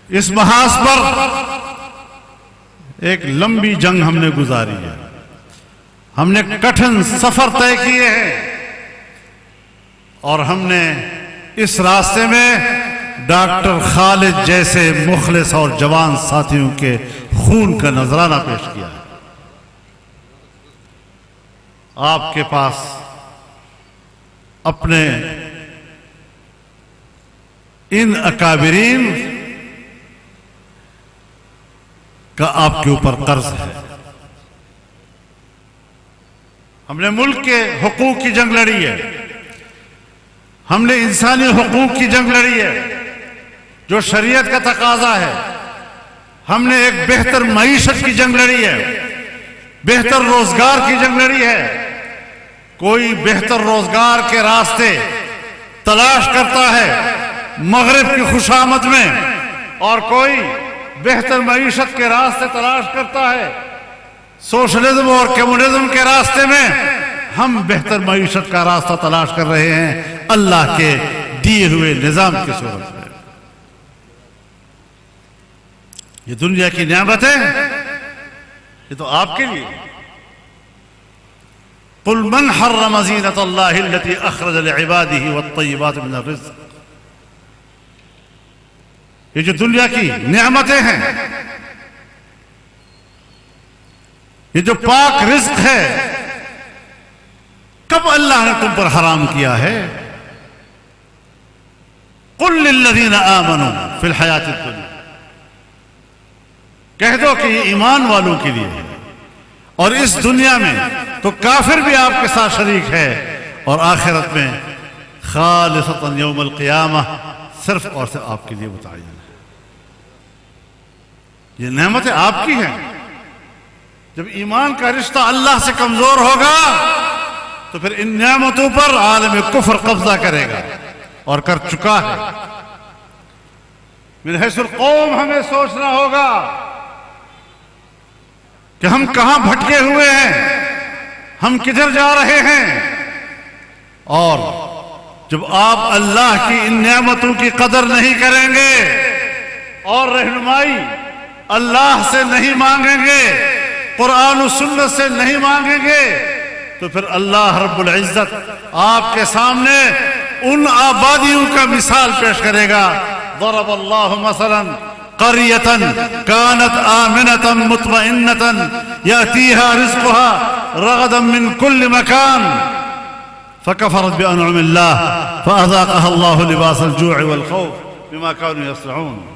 اس محاذ پر ایک لمبی جنگ ہم نے گزاری ہے، ہم نے کٹھن سفر طے کیے ہیں، اور ہم نے اس راستے میں ڈاکٹر خالد جیسے مخلص اور جوان ساتھیوں کے خون کا نذرانہ پیش کیا ہے۔ آپ کے پاس اپنے ان اکابرین کا آپ کے اوپر قرض ہے۔ ہم نے ملک کے حقوق کی جنگ لڑی ہے، ہم نے انسانی حقوق کی جنگ لڑی ہے جو شریعت کا تقاضا ہے، ہم نے ایک بہتر معیشت کی جنگ لڑی ہے، بہتر روزگار کی جنگ لڑی ہے۔ کوئی بہتر روزگار کے راستے تلاش کرتا ہے مغرب کی خوشامد میں، اور کوئی بہتر معیشت کے راستے تلاش کرتا ہے سوشلزم اور کمیونزم کے راستے میں۔ ہم بہتر معیشت کا راستہ تلاش کر رہے ہیں اللہ کے دیے ہوئے نظام کی صورت میں۔ یہ دنیا کی نعمت ہے، یہ تو آپ کے لیے۔ قل من حرم زینۃ اللہ التی اخرج لعبادہ والطیبات من الرزق۔ یہ جو دنیا کی نعمتیں ہیں، یہ جو پاک رزق ہے، کب اللہ نے تم پر حرام کیا ہے؟ قل للذین آمنوا فی الحیات الدنیا، کہہ دو کہ یہ ایمان والوں کے لیے ہے، اور اس دنیا میں تو کافر بھی آپ کے ساتھ شریک ہے، اور آخرت میں خالصۃ یوم القیامہ صرف اور صرف آپ کے لیے متعین ہے۔ یہ نعمتیں آپ کی ہیں۔ جب ایمان کا رشتہ اللہ سے کمزور ہوگا تو پھر ان نعمتوں پر عالم کفر قبضہ کرے گا، اور کر چکا ہے۔ من حیث القوم ہمیں سوچنا ہوگا کہ ہم کہاں بھٹکے ہوئے ہیں، ہم کدھر جا رہے ہیں۔ اور جب آپ اللہ کی ان نعمتوں کی قدر نہیں کریں گے اور رہنمائی اللہ سے نہیں مانگیں گے، قرآن و سنت سے نہیں مانگیں گے، تو پھر اللہ رب العزت آپ کے سامنے ان آبادیوں کا مثال پیش کرے گا۔ ضرب اللہ مثلا قریۃ کانت آمنۃ مطمئنۃ یأتیہا رزقہا رغدا من کل مکان فکفرت بانعم اللہ فاذاقہا اللہ لباس الجوع والخوف بما كانوا يصنعون۔